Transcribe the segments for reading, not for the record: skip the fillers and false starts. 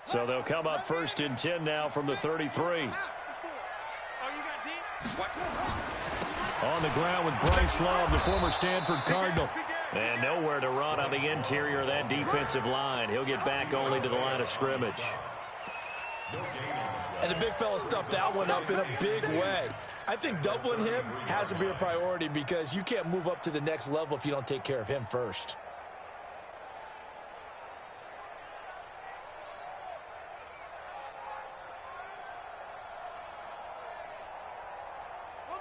So they'll come up 1st and 10 now from the 33. On the ground with Bryce Love, the former Stanford Cardinal. And nowhere to run on the interior of that defensive line. He'll get back only to the line of scrimmage. And the big fella stuffed that one up in a big way. I think doubling him has to be a priority because you can't move up to the next level if you don't take care of him first.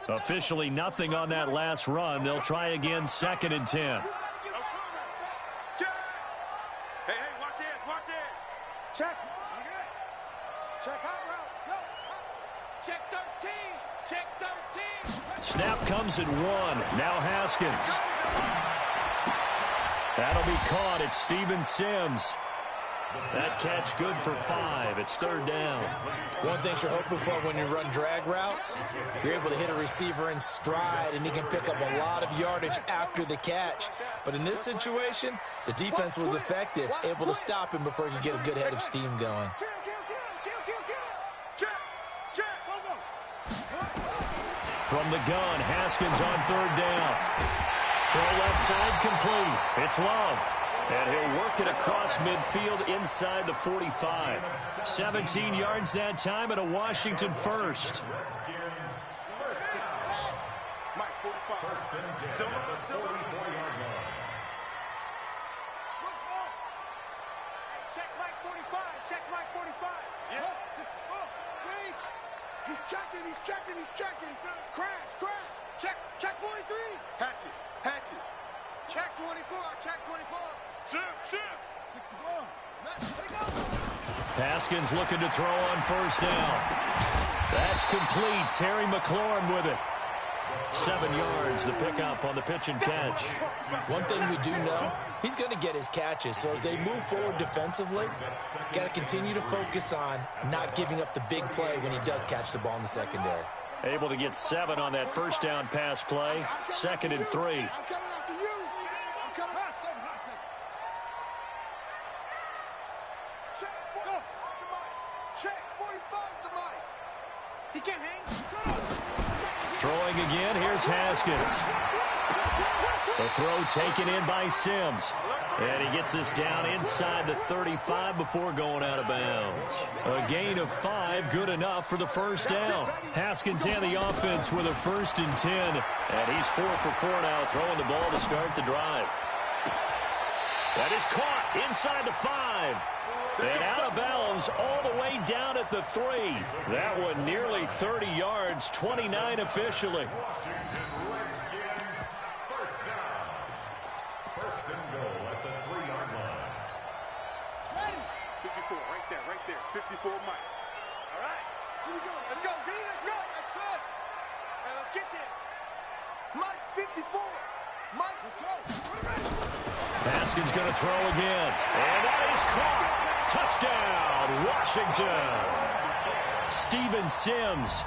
Officially nothing on that last run. They'll try again 2nd and 10. Hey, watch it, watch it. Check. Check hot route. Go. Check 13. Check 13. Snap comes at 1. Now Haskins. That'll be caught. It's Steven Sims. That catch good for 5. It's 3rd down. One thing you're hoping for when you run drag routes, you're able to hit a receiver in stride, and he can pick up a lot of yardage after the catch. But in this situation, the defense was effective, able to stop him before he could get a good head of steam going. From the gun, Haskins on 3rd down. Throw left side complete. It's Love. And he'll work it across midfield inside the 45. 17 yards that time and a Washington first. Check right 45. Check right 45. Yeah. He's checking. Crash. Check 43. Hatch it. Check 24. Shift. 61. Let it go. Haskins looking to throw on 1st down. That's complete. Terry McLaurin with it. 7 yards, the pickup on the pitch and catch. One thing we do know, he's going to get his catches. So as they move forward defensively, got to continue to focus on not giving up the big play when he does catch the ball in the secondary. Able to get 7 on that 1st down pass play. 2nd and 3. He can't hang. Throwing again, here's Haskins. The throw taken in by Sims. And he gets us down inside the 35 before going out of bounds. A gain of 5, good enough for the 1st down. Haskins and the offense with a 1st and 10. And he's 4 for 4 now, throwing the ball to start the drive. That is caught inside the 5. And out of bounds all the way down at the 3. That one nearly 30 yards, 29 officially. First and goal at the 3-yard line. 54, right there. 54, Mike. All right, here we go. Let's go, D, let's go. That's it. Hey, let's get there. Mike's 54. Mike, let's go. Haskins going to throw again. And that is caught. Touchdown, Washington. Steven Sims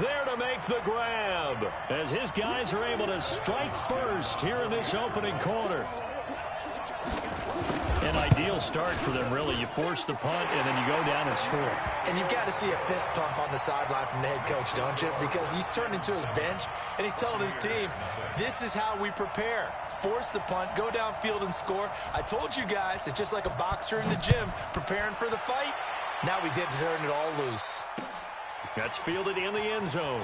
there to make the grab as his guys are able to strike first here in this opening quarter. An ideal start for them, really. You force the punt, and then you go down and score. And you've got to see a fist pump on the sideline from the head coach, don't you? Because he's turned into his bench, and he's telling his team, this is how we prepare. Force the punt, go downfield and score. I told you guys, it's just like a boxer in the gym preparing for the fight. Now we did turn it all loose. That's fielded in the end zone.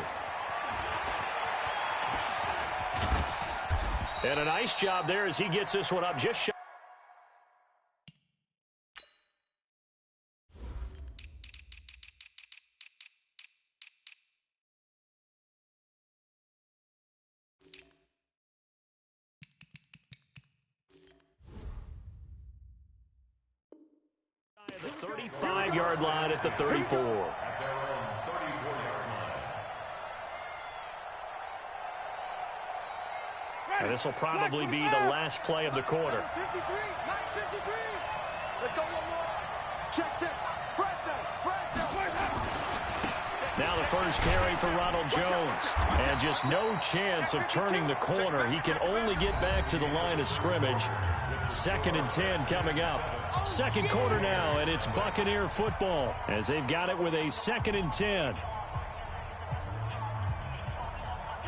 And a nice job there as he gets this one up just shy. The 35-yard line at the 34. And this will probably be the last play of the quarter. 53, 953. Let's go one more. Check. Now the first carry for Ronald Jones. And just no chance of turning the corner. He can only get back to the line of scrimmage. 2nd and 10 coming up. Second quarter now, and it's Buccaneer football as they've got it with a 2nd and 10.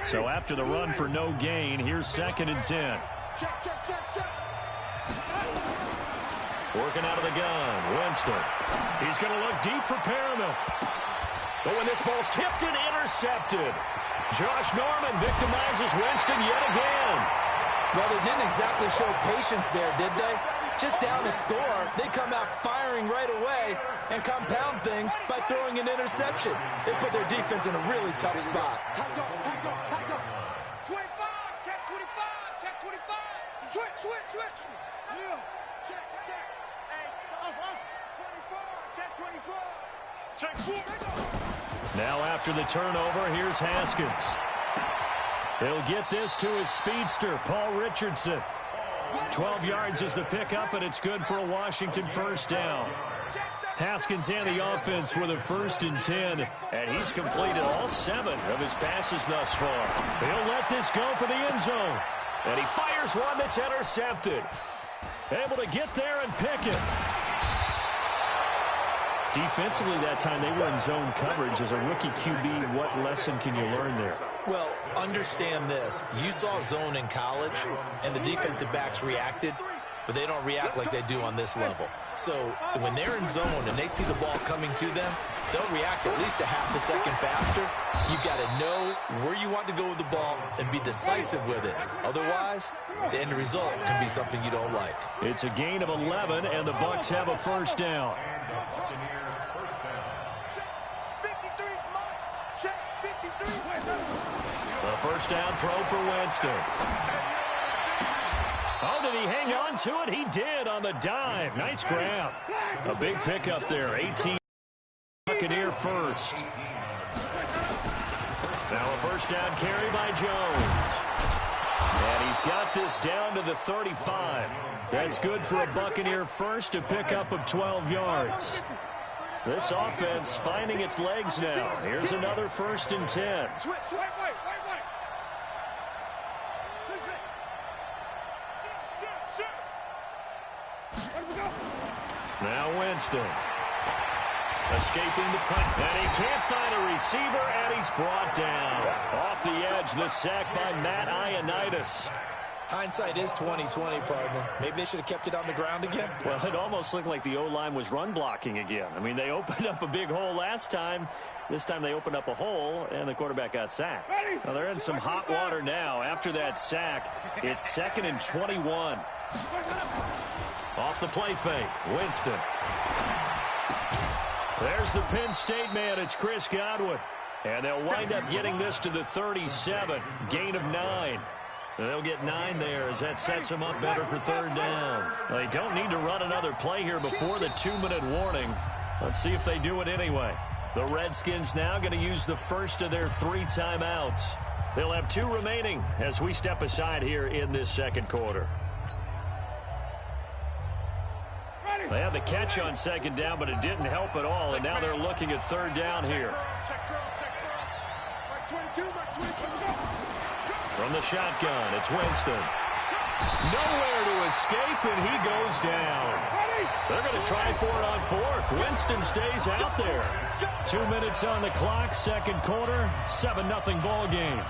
So after the run for no gain, here's 2nd and 10. Check. Working out of the gun, Winston. He's going to look deep for Perriman. But when this ball's tipped and intercepted, Josh Norman victimizes Winston yet again. Well, they didn't exactly show patience there, did they? Just down to score, they come out firing right away and compound things by throwing an interception. They put their defense in a really tough spot. Tight go. 25, check 25. Switch. Yeah, check. Hey, off. 24, check 24. Now after the turnover, here's Haskins. He'll get this to his speedster, Paul Richardson. 12 yards is the pickup, and it's good for a Washington first down. Haskins and the offense with a 1st and 10, and he's completed all 7 of his passes thus far. He'll let this go for the end zone, and he fires one that's intercepted. Able to get there and pick it. Defensively that time, they were in zone coverage. As a rookie QB, what lesson can you learn there? Well, understand this. You saw zone in college, and the defensive backs reacted, but they don't react like they do on this level. So when they're in zone and they see the ball coming to them, they'll react at least a half a second faster. You've got to know where you want to go with the ball and be decisive with it. Otherwise, the end result can be something you don't like. It's a gain of 11, and the Bucs have a first down. The first down throw for Winston. Oh, did he hang on to it? He did on the dive. Nice grab. A big pickup there. 18 Buccaneer first. Now a first down carry by Jones. And he's got this down to the 35. That's good for a Buccaneer first, a pickup of 12 yards. This offense finding its legs now. Here's another 1st and 10. Wait. Now Winston. Escaping the punt. And he can't find a receiver, and he's brought down. Off the edge, the sack by Matt Ioannidis. Hindsight is 20/20, partner. Maybe they should have kept it on the ground again. Well, it almost looked like the O-line was run blocking again. I mean, they opened up a big hole last time. This time they opened up a hole, and the quarterback got sacked. Well, they're in some hot water now. After that sack, it's 2nd and 21. Off the play fake, Winston. There's the Penn State man. It's Chris Godwin. And they'll wind up getting this to the 37. Gain of 9. They'll get 9 there as that sets them up better for 3rd down. They don't need to run another play here before the 2-minute warning. Let's see if they do it anyway. The Redskins now going to use the first of their 3 timeouts. They'll have 2 remaining as we step aside here in this second quarter. They had the catch on 2nd down, but it didn't help at all, and now they're looking at 3rd down here. From the shotgun, it's Winston. Nowhere to escape, and he goes down. They're going to try for it on 4th. Winston stays out there. 2 minutes on the clock, second quarter, 7-0 ball game.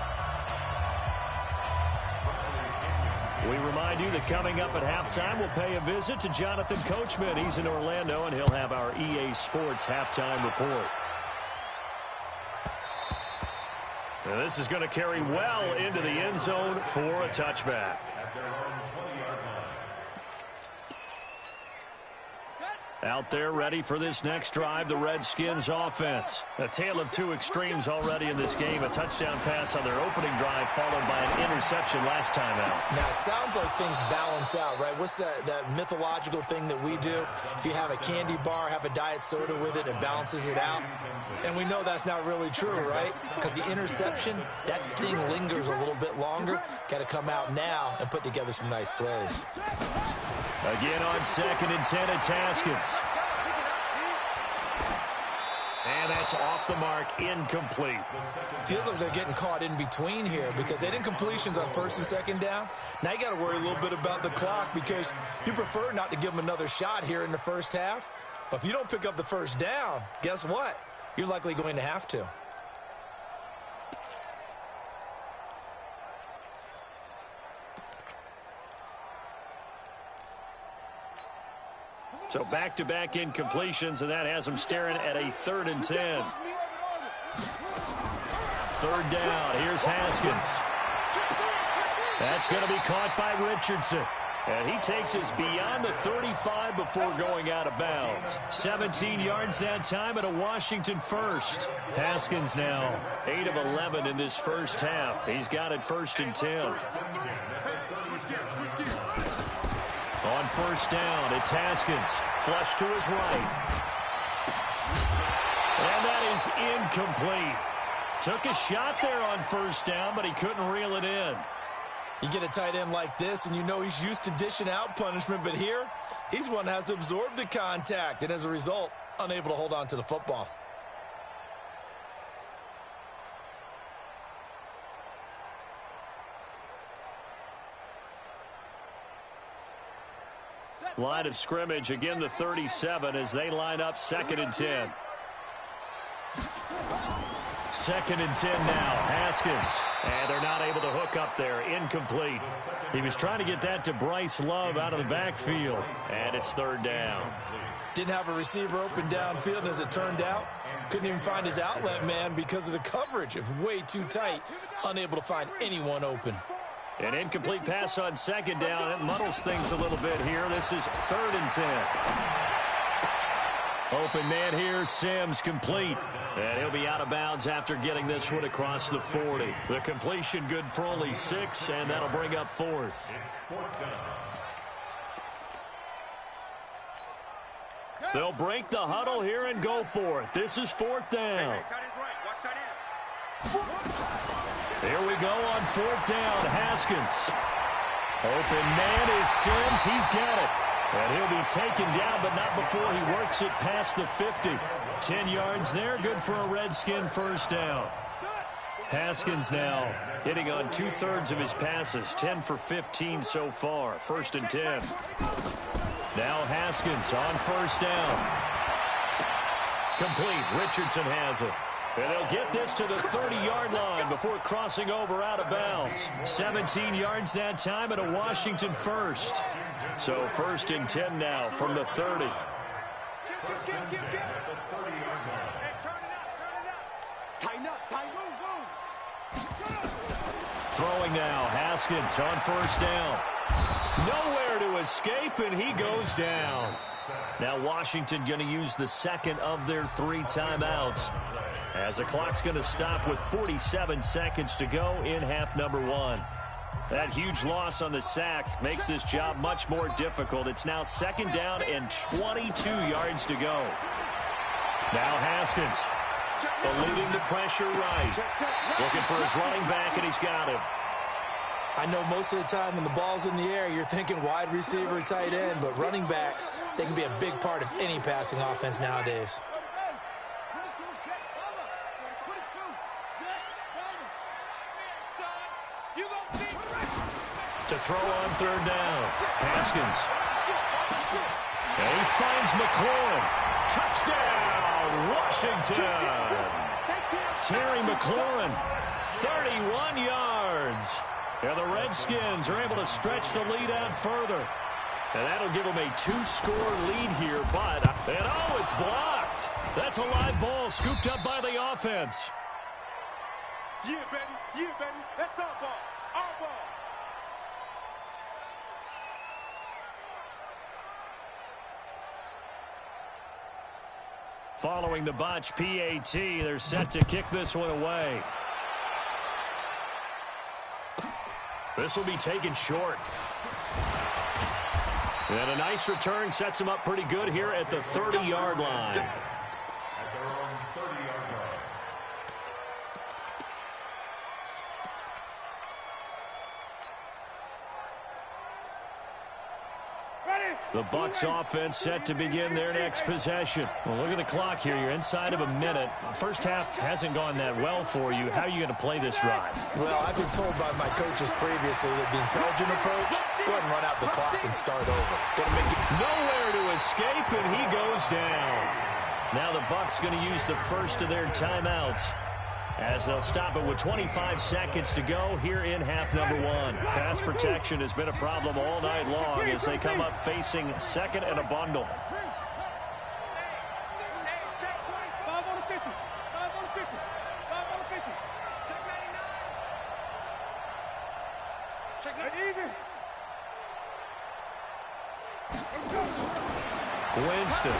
We remind you that coming up at halftime, we'll pay a visit to Jonathan Coachman. He's in Orlando, and he'll have our EA Sports halftime report. And this is going to carry well into the end zone for a touchback. Out there ready for this next drive, the Redskins offense. A tale of 2 extremes already in this game. A touchdown pass on their opening drive followed by an interception last time out. Now, it sounds like things balance out, right? What's that mythological thing that we do? If you have a candy bar, have a diet soda with it, it balances it out. And we know that's not really true, right? Because the interception, that sting lingers a little bit longer. Got to come out now and put together some nice plays. Again on 2nd and 10, it's Haskins. And And that's off the mark, incomplete. Feels like they're getting caught in between here because they didn't completions on first and second down. Now you got to worry a little bit about the clock because you prefer not to give them another shot here in the first half. But if you don't pick up the first down, guess what? You're likely going to have to. So back-to-back incompletions, and that has them staring at a 3rd and 10. 3rd down. Here's Haskins. That's going to be caught by Richardson. And he takes us beyond the 35 before going out of bounds. 17 yards that time and a Washington first. Haskins now 8 of 11 in this first half. He's got it 1st and 10. On 1st down, it's Haskins. Flush to his right. And that is incomplete. Took a shot there on 1st down, but he couldn't reel it in. You get a tight end like this, and you know he's used to dishing out punishment, but here, he's one that has to absorb the contact, and as a result, unable to hold on to the football. Line of scrimmage, again the 37 as they line up 2nd and 10. 2nd and 10 now, Haskins. And they're not able to hook up there, incomplete. He was trying to get that to Bryce Love out of the backfield. And it's 3rd down. Didn't have a receiver open downfield, and as it turned out, couldn't even find his outlet man because of the coverage. It was way too tight, unable to find anyone open. An incomplete pass on 2nd down. It muddles things a little bit here. This is 3rd and 10. Open man here, Sims, complete. And he'll be out of bounds after getting this one across the 40. The completion good for only 6, and that'll bring up 4th. They'll break the huddle here and go for it. This is 4th down. Here we go on 4th down, Haskins. Open man is Sims. He's got it. And he'll be taken down, but not before he works it past the 50. 10 yards there, good for a Redskin 1st down. Haskins now hitting on 2/3 of his passes, 10 for 15 so far. 1st and 10. Now Haskins on 1st down. Complete. Richardson has it. And they'll get this to the 30-yard line before crossing over out of bounds. 17 yards that time and a Washington first. So 1st and 10 now from the 30. Throwing now, Haskins on 1st down. Nowhere to escape, and he goes down. Now Washington going to use the 2nd of their 3 timeouts, as the clock's going to stop with 47 seconds to go in half number 1. That huge loss on the sack makes this job much more difficult. It's now 2nd down and 22 yards to go. Now Haskins eluding the pressure right. Looking for his running back, and he's got him. I know most of the time when the ball's in the air, you're thinking wide receiver, tight end, but running backs, they can be a big part of any passing offense nowadays. To throw on 3rd down, Haskins. And he finds McLaurin. Touchdown, Washington. Terry McLaurin, 31 yards. And the Redskins are able to stretch the lead out further. And that'll give them a 2-score lead here, but, and oh, it's blocked. That's a live ball scooped up by the offense. Yeah, baby. That's our ball. Our ball. Following the botch PAT, they're set to kick this one away. This will be taken short. And a nice return sets him up pretty good here at the 30-yard line. At their own 30-yard line. Ready? The Bucs offense set to begin their next possession. Well, look at the clock here. You're inside of a minute. First half hasn't gone that well for you. How are you going to play this drive? Well, I've been told by my coaches previously that the intelligent approach, go ahead and run out the clock and start over. Nowhere to escape, and he goes down. Now the Bucs going to use the first of their timeouts, as they'll stop it with 25 seconds to go here in half number one. Pass protection has been a problem all night long as they come up facing second and a bundle. Winston.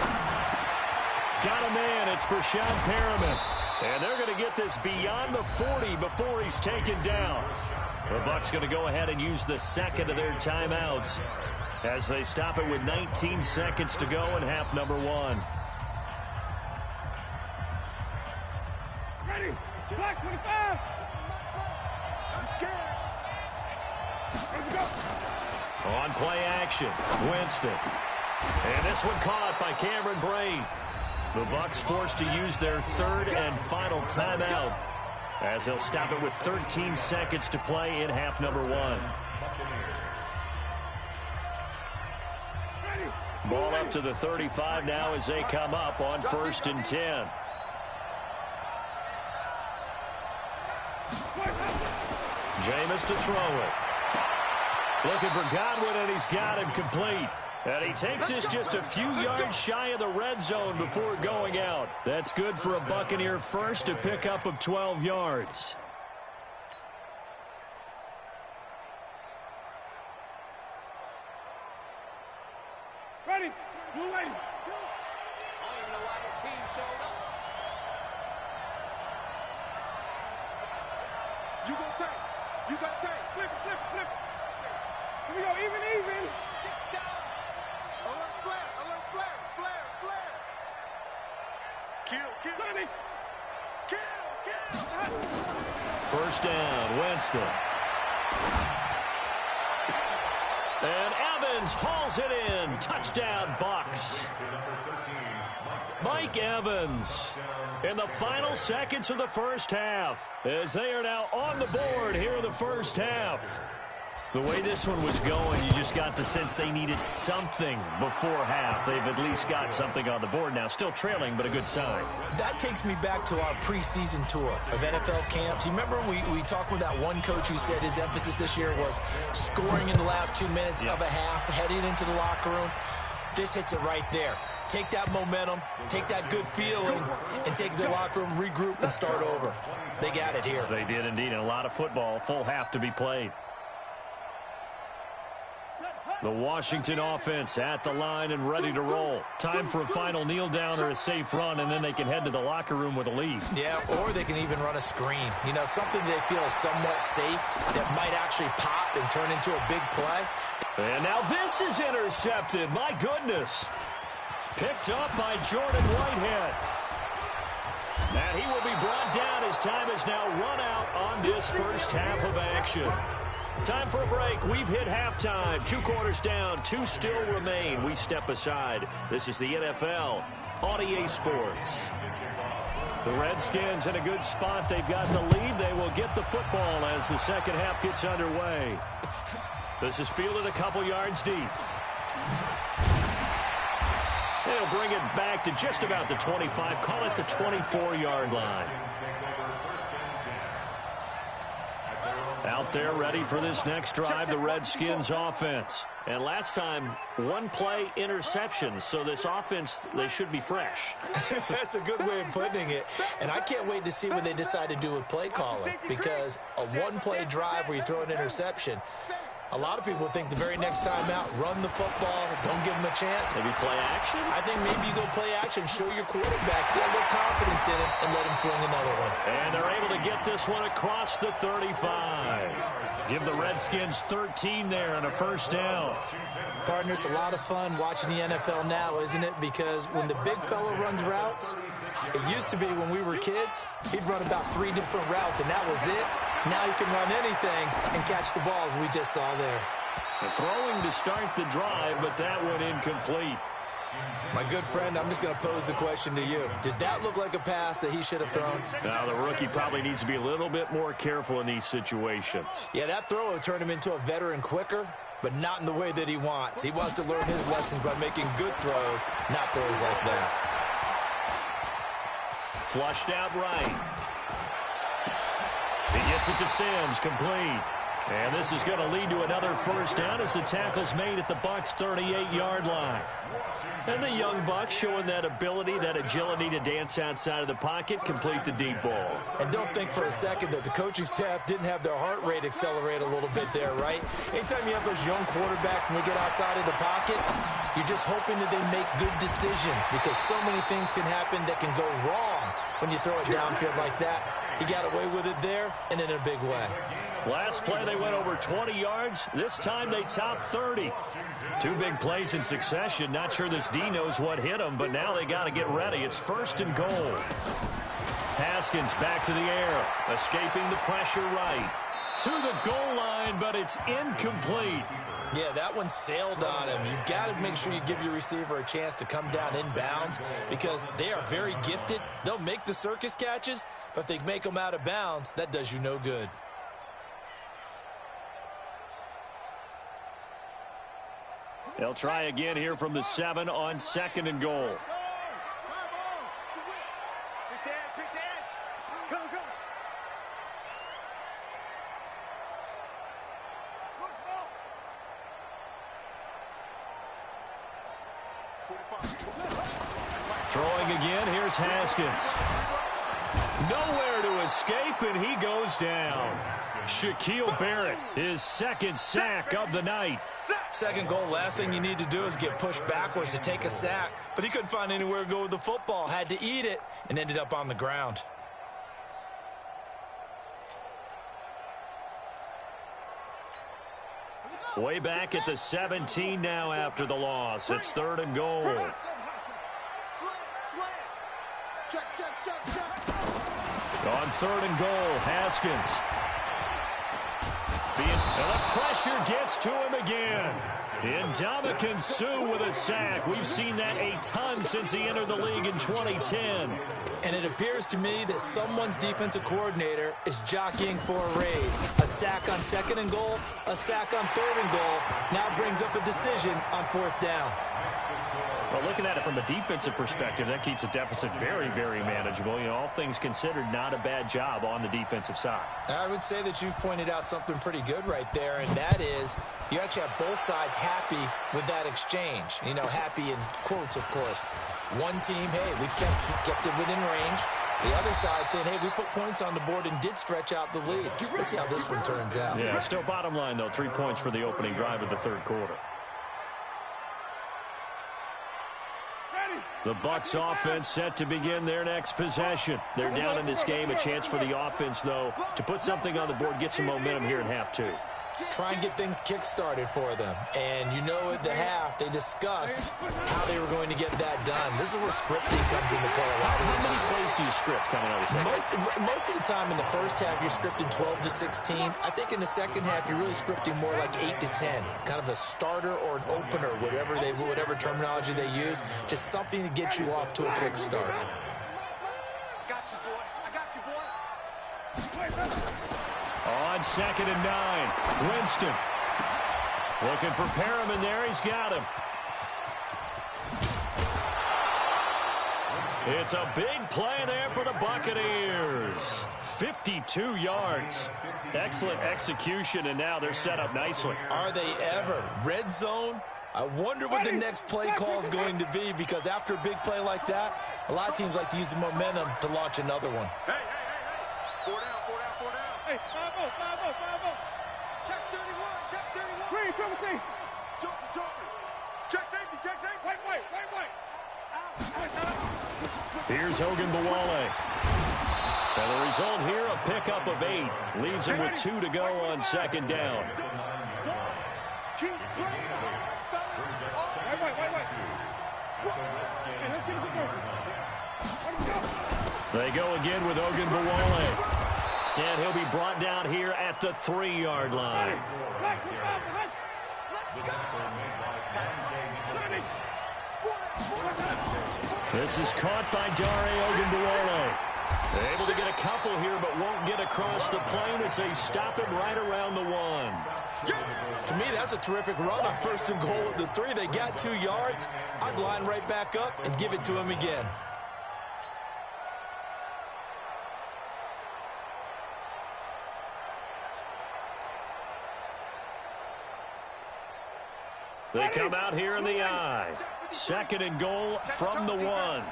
Got a man. It's Brashad Perriman. And they're going to get this beyond the 40 before he's taken down. The Bucs going to go ahead and use the second of their timeouts as they stop it with 19 seconds to go in half number one. Ready? Black 25. I'm scared. Let's go. On play action, Winston. And this one caught by Cameron Brain. The Bucs forced to use their third and final timeout as they'll stop it with 13 seconds to play in half number one. Ball up to the 35 now as they come up on 1st and 10. Jameis to throw it. Looking for Godwin, and he's got him complete. And he takes this just a few yards shy of the red zone before going out. That's good for a Buccaneer first, a pickup of 12 yards. Ready? Blue way. I don't even know why this team showed up. You gonna take. You got take. Flip it, flip it, flip it. Here we go, even. Alert flare. Kill. Sonny. Kill. First down, Winston. And Evans hauls it in. Touchdown, Bucs. Mike Evans in the final seconds of the first half as they are now on the board here in the first half. The way this one was going, you just got the sense they needed something before half. They've at least got something on the board now. Still trailing, but a good sign. That takes me back to our preseason tour of NFL camps. You remember we talked with that one coach who said his emphasis this year was scoring in the last 2 minutes of a half, heading into the locker room. This hits it right there. Take that momentum, take that good feeling, and take the locker room, regroup, and start over. They got it here. They did indeed, and a lot of football, full half to be played. The Washington offense at the line and ready to roll. Time for a final kneel down or a safe run, and then they can head to the locker room with a lead. Yeah, or they can even run a screen. You know, something they feel is somewhat safe that might actually pop and turn into a big play. And now this is intercepted. My goodness. Picked up by Jordan Whitehead. And he will be brought down as time has now run out on this first half of action. Time for a break. We've hit halftime. 2 quarters down. 2 still remain. We step aside. This is the NFL on EA Sports. The Redskins in a good spot. They've got the lead. They will get the football as the second half gets underway. This is fielded a couple yards deep. They'll bring it back to just about the 25. Call it the 24-yard line. Out there ready for this next drive, the Redskins offense. And last time, 1 play interception. So this offense, they should be fresh. That's a good way of putting it. And I can't wait to see what they decide to do with play calling. Because a 1-play drive where you throw an interception, a lot of people think the very next time out, run the football, don't give them a chance. Maybe play action? I think maybe you go play action, show your quarterback, get a little confidence in him, and let him fling another one. And they're able to get this one across the 35. Give the Redskins 13 there on a first down. Partner, it's a lot of fun watching the NFL now, isn't it? Because when the big fella runs routes, it used to be when we were kids, he'd run about 3 different routes, and that was it. Now he can run anything and catch the balls we just saw there. Throwing to start the drive, but that one incomplete. My good friend, I'm just going to pose the question to you. Did that look like a pass that he should have thrown? Now, the rookie probably needs to be a little bit more careful in these situations. Yeah, that throw will turn him into a veteran quicker, but not in the way that he wants. He wants to learn his lessons by making good throws, not throws like that. Flushed out right. He gets it to Sims, complete. And this is going to lead to another first down as the tackle's made at the Bucs' 38-yard line. And the young Bucs showing that ability, that agility to dance outside of the pocket, complete the deep ball. And don't think for a second that the coaching staff didn't have their heart rate accelerate a little bit there, right? Anytime you have those young quarterbacks and they get outside of the pocket, you're just hoping that they make good decisions because so many things can happen that can go wrong when you throw it downfield like that. He got away with it there and in a big way. Last play, they went over 20 yards. This time, they topped 30. Two big plays in succession. Not sure this D knows what hit him, but now they got to get ready. It's 1st and goal. Haskins back to the air, escaping the pressure right. To the goal line, but it's incomplete. Yeah, that one sailed on him. You've got to make sure you give your receiver a chance to come down inbounds because they are very gifted. They'll make the circus catches, but if they make them out of bounds, that does you no good. They'll try again here from the 7 on 2nd and goal. Throwing again, here's Haskins. Nowhere to escape, and he goes down. Shaquille Barrett, his 2nd sack of the night. 2nd goal, last thing you need to do is get pushed backwards to take a sack. But he couldn't find anywhere to go with the football, had to eat it, and ended up on the ground. Way back at the 17 now after the loss. It's 3rd and goal. On 3rd and goal, Haskins. And the pressure gets to him again. Ndamukong Suh with a sack. We've seen that a ton since he entered the league in 2010. And it appears to me that someone's defensive coordinator is jockeying for a raise. A sack on 2nd and goal, a sack on 3rd and goal. Now brings up a decision on 4th down. Well, looking at it from a defensive perspective, that keeps the deficit very, very manageable. You know, all things considered, not a bad job on the defensive side. I would say that you've pointed out something pretty good right there, and that is you actually have both sides happy with that exchange. You know, happy in quotes, of course. One team, hey, we've kept it within range. The other side saying, hey, we put points on the board and did stretch out the lead. Let's see how this one turns out. Yeah, still bottom line, though, 3 points for the opening drive of the 3rd quarter. The Bucs offense set to begin their next possession. They're down in this game. A chance for the offense, though, to put something on the board, get some momentum here in half 2. Try and get things kick-started for them. And you know at the half, they discussed how they were going to get that done. This is where scripting comes into play a lot of the time. How many plays do you script coming out of the second? Most of the time in the first half, you're scripting 12 to 16. I think in the second half, you're really scripting more like 8 to 10. Kind of a starter or an opener, whatever terminology they use. Just something to get you off to a quick start. I got you, boy. On 2nd and 9, Winston. Looking for Perriman there. He's got him. It's a big play there for the Buccaneers. 52 yards. Excellent execution, and now they're set up nicely. Are they ever? Red zone? I wonder what the next play call is going to be, because after a big play like that, a lot of teams like to use the momentum to launch another one. Hey. 4 down. Hey, 5-0. Check 31. Green, come with me. Jumper. Check safety. Wait. Here's Hogan Bawale. And the result here, a pickup of 8. Leaves him with 2 to go on 2nd down. Keep trying. They go again with Hogan Bawale. And he'll be brought down here at the 3-yard line. This is caught by Dare Ogunbowale. Able to get a couple here, but won't get across the plane as they stop him right around the 1. To me, that's a terrific run on 1st and goal at the 3. They got 2 yards. I'd line right back up and give it to him again. They come out here in the I. 2nd and goal from the 1.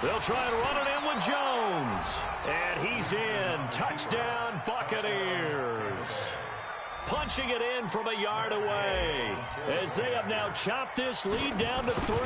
They'll try and run it in with Jones. And he's in. Touchdown, Buccaneers. Punching it in from a yard away as they have now chopped this lead down to 3.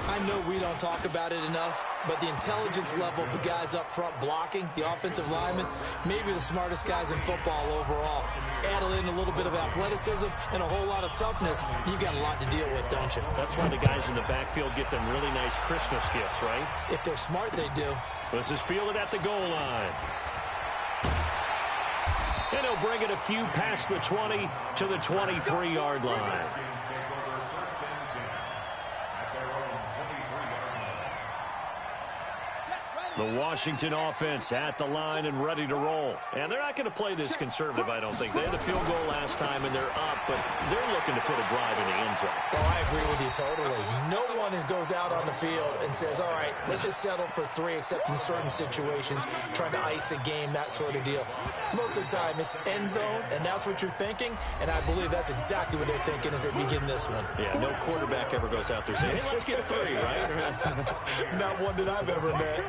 I know we don't talk about it enough, but the intelligence level of the guys up front blocking, the offensive linemen, maybe the smartest guys in football overall. Add in a little bit of athleticism and a whole lot of toughness, you've got a lot to deal with, don't you? That's why the guys in the backfield get them really nice Christmas gifts, right? If they're smart, they do. This is fielded at the goal line. And he'll bring it a few past the 20 to the 23-yard line. The Washington offense at the line and ready to roll. And they're not going to play this conservative, I don't think. They had the field goal last time, and they're up, but they're looking to put a drive in the end zone. Oh, I agree with you totally. No one goes out on the field and says, all right, let's just settle for 3, except in certain situations, trying to ice a game, that sort of deal. Most of the time, it's end zone, and that's what you're thinking, and I believe that's exactly what they're thinking as they begin this one. Yeah, no quarterback ever goes out there saying, hey, let's get 3, right? Not one that I've ever met.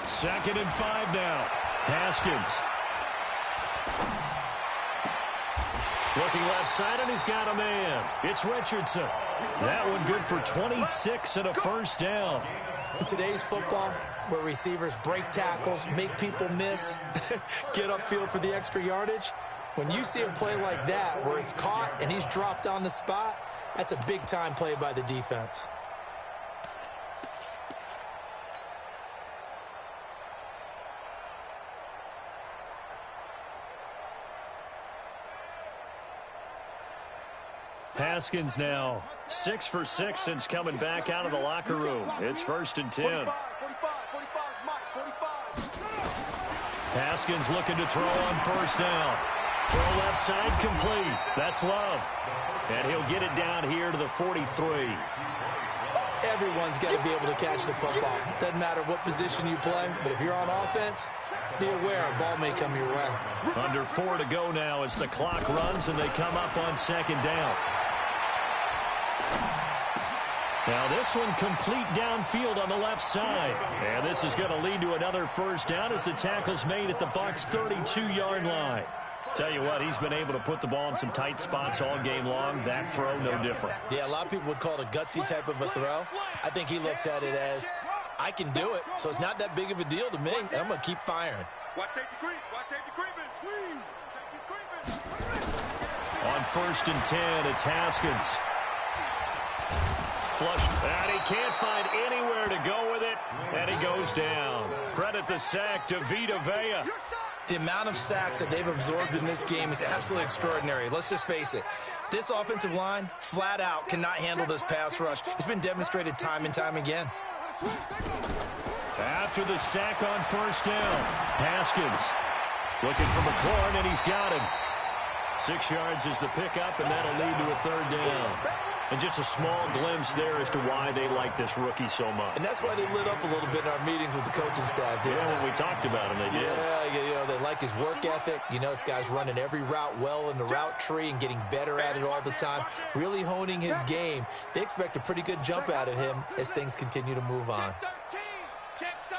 Second and 5 now. Haskins. Looking left side, and he's got a man. It's Richardson. That one good for 26 and a first down. In today's football, where receivers break tackles, make people miss, get upfield for the extra yardage, when you see a play like that where it's caught and he's dropped on the spot, that's a big-time play by the defense. Haskins now 6 for 6 since coming back out of the locker room. It's 1st and 10. Haskins looking to throw on 1st down. Throw left side complete. That's Love. And he'll get it down here to the 43. Everyone's got to be able to catch the football. Doesn't matter what position you play, but if you're on offense, be aware a ball may come your way. Under 4 to go now as the clock runs and they come up on 2nd down. Now this one complete downfield on the left side. And this is going to lead to another first down as the tackle's made at the Bucs' 32-yard line. Tell you what, he's been able to put the ball in some tight spots all game long. That throw, no different. Yeah, a lot of people would call it a gutsy type of a throw. I think he looks at it as, I can do it, so it's not that big of a deal to me, and I'm going to keep firing. Watch safety creep. Watch safety creeping. Squeeze. Safety's creeping. On 1st and 10, it's Haskins. Flushed, and he can't find anywhere to go with it, and he goes down. Credit the sack to Vita Vea. The amount of sacks that they've absorbed in this game is absolutely extraordinary. Let's just face it. This offensive line, flat out, cannot handle this pass rush. It's been demonstrated time and time again. After the sack on 1st down, Haskins looking for McLaurin, and he's got him. 6 yards is the pickup, and that'll lead to a 3rd down. And just a small glimpse there as to why they like this rookie so much. And that's why they lit up a little bit in our meetings with the coaching staff. Yeah, when we talked about him, they did. Yeah, they like his work ethic. You know, this guy's running every route well in the route tree and getting better at it all the time, really honing his game. They expect a pretty good jump out of him as things continue to move on. Check 13.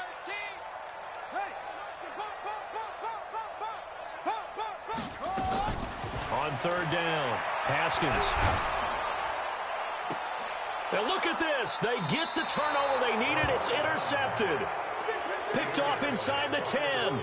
On 3rd down, Haskins. Now look at this. They get the turnover they needed. It's intercepted. Picked off inside the 10.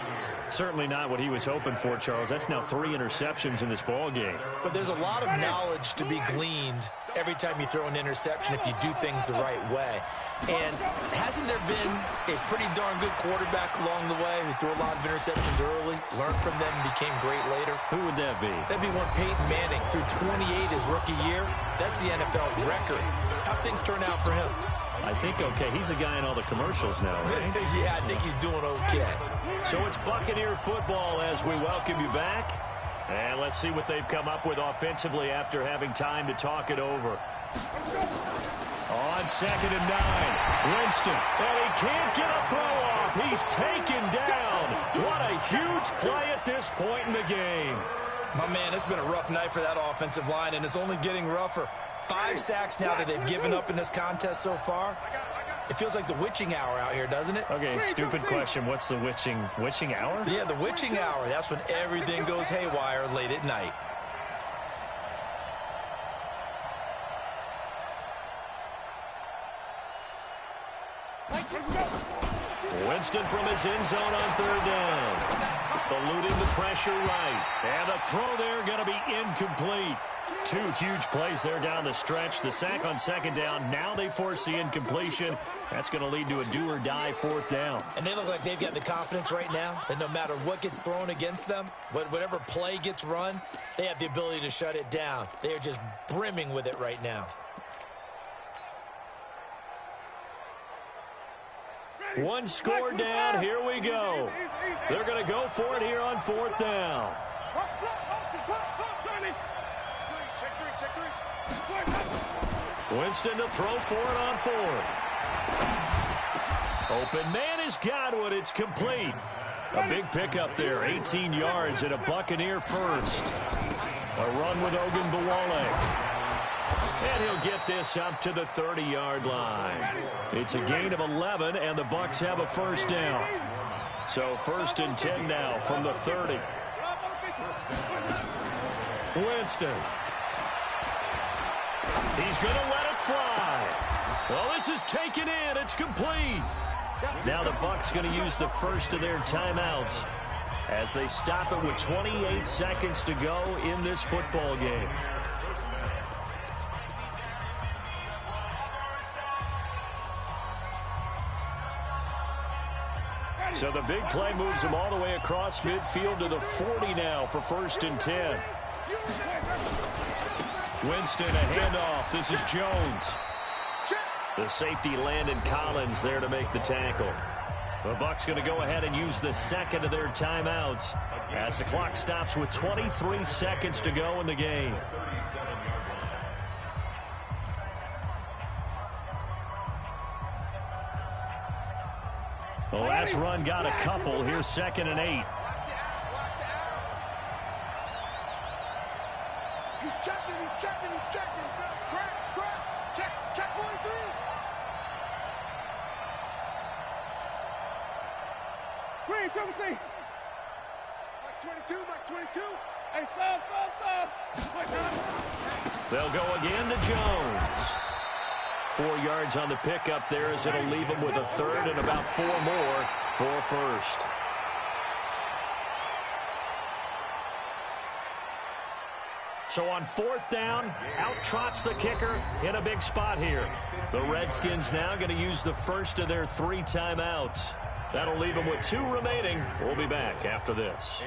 Certainly not what he was hoping for, Charles. That's now 3 interceptions in this ball game. But there's a lot of knowledge to be gleaned every time you throw an interception if you do things the right way. And hasn't there been a pretty darn good quarterback along the way who threw a lot of interceptions early, learned from them, and became great later? Who would that be? That'd be one Peyton Manning. Threw 28 his rookie year. That's the NFL record. How'd things turn out for him? I think okay. He's a guy in all the commercials now, right? Yeah, I think he's doing okay. So it's Buccaneer football as we welcome you back. And let's see what they've come up with offensively after having time to talk it over. On 2nd and 9, Winston, and he can't get a throw off. He's taken down. What a huge play at this point in the game. My man, it's been a rough night for that offensive line, and it's only getting rougher. 5 sacks now that they've given up in this contest so far. It feels like the witching hour out here, doesn't it? Okay, stupid question. What's the witching hour? Yeah, the witching hour. That's when everything goes haywire late at night. Winston from his end zone on 3rd down. Eluding the pressure right. And the throw there going to be incomplete. 2 huge plays there down the stretch. The sack on 2nd down. Now they force the incompletion. That's going to lead to a do-or-die 4th down. And they look like they've got the confidence right now that no matter what gets thrown against them, whatever play gets run, they have the ability to shut it down. They are just brimming with it right now. One score down. Here we go. They're going to go for it here on 4th down. Winston to throw for it on 4th. Open man has got one. It's complete. A big pickup there. 18 yards and a Buccaneer first. A run with Ogunbowale. And he'll get this up to the 30-yard line. It's a gain of 11, and the Bucs have a 1st down. So 1st and 10 now from the 30. Winston. He's going to let it fly. Well, this is taken in. It's complete. Now the Bucs going to use the first of their timeouts as they stop it with 28 seconds to go in this football game. So the big play moves them all the way across midfield to the 40 now for 1st and 10. Winston, a handoff. This is Jones. The safety Landon Collins there to make the tackle. The Bucs going to go ahead and use the 2nd of their timeouts as the clock stops with 23 seconds to go in the game. The last run got a couple. Here's 2nd and 8. He's checking. Check 43. Green, cover three. Mark 22. Hey, stop. They'll go again to Jones. 4 yards on the pickup there as it'll leave him with a 3rd and about 4 more for 1st. So on 4th down, out trots the kicker in a big spot here. The Redskins now going to use the 1st of their 3 timeouts. That'll leave them with 2 remaining. We'll be back after this.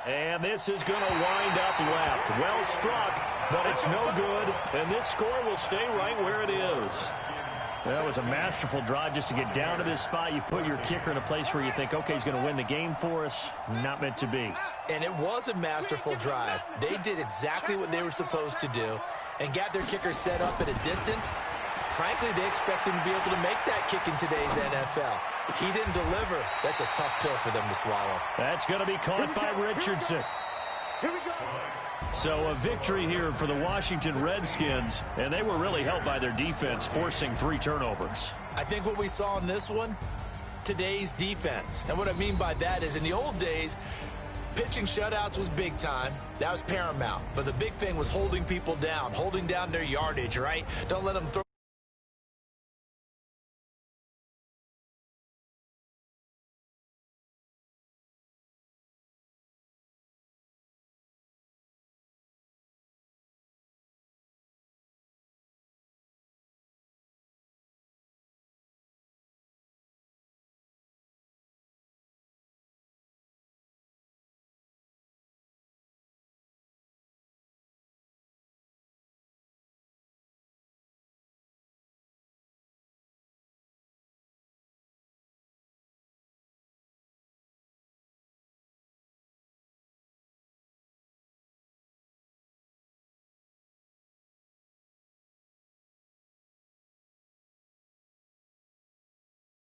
And this is going to wind up left. Well struck, but it's no good. And this score will stay right where it is. That was a masterful drive just to get down to this spot. You put your kicker in a place where you think, okay, he's going to win the game for us. Not meant to be. And it was a masterful drive. They did exactly what they were supposed to do and got their kicker set up at a distance. Frankly, they expect him to be able to make that kick in today's NFL. He didn't deliver. That's a tough pill for them to swallow. That's going to be caught by Richardson. Here we go. So a victory here for the Washington Redskins, and they were really helped by their defense, forcing 3 turnovers. I think what we saw in this one, today's defense. And what I mean by that is in the old days, pitching shutouts was big time. That was paramount. But the big thing was holding people down, holding down their yardage, right? Don't let them throw